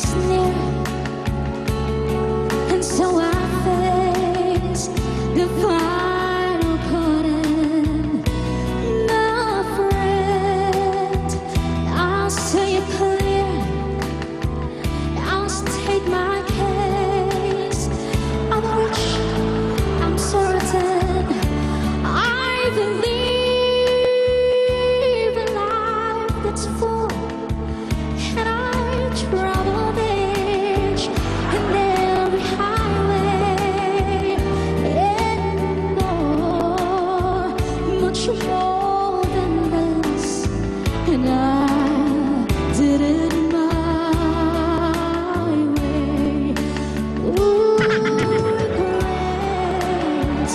is near, and so I face the final curtain. My friend, I'll say it clear, I'll state my case, of which I'm certain. I believe in life that's full, and I traveled each and every highway, and more, much more than this, and I did it my way. Ooh, regrets,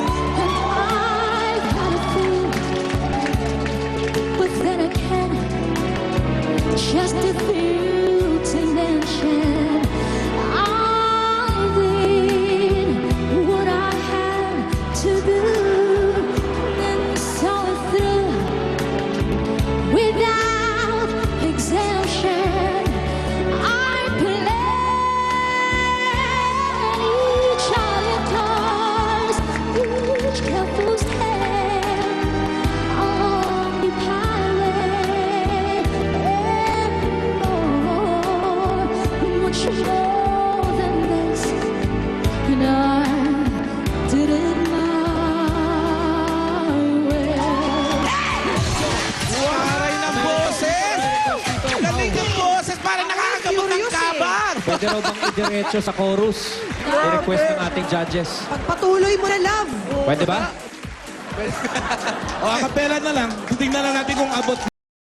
and I've had a few, but then again, just a few to mention. I did what I had to do, and saw it through without exemption. I played each of the cards, each careful step along the highway, and more, much more than this, and I did it my way. Waray ng boses! Galing ng boses! Parang nakakagabot ng kabar! Pwede raw bang idiretso sa chorus? I-request ng ating judges. Pagpatuloy mo na, love. Pwede ba? O, akapela na lang. Tingnan na natin kung abot.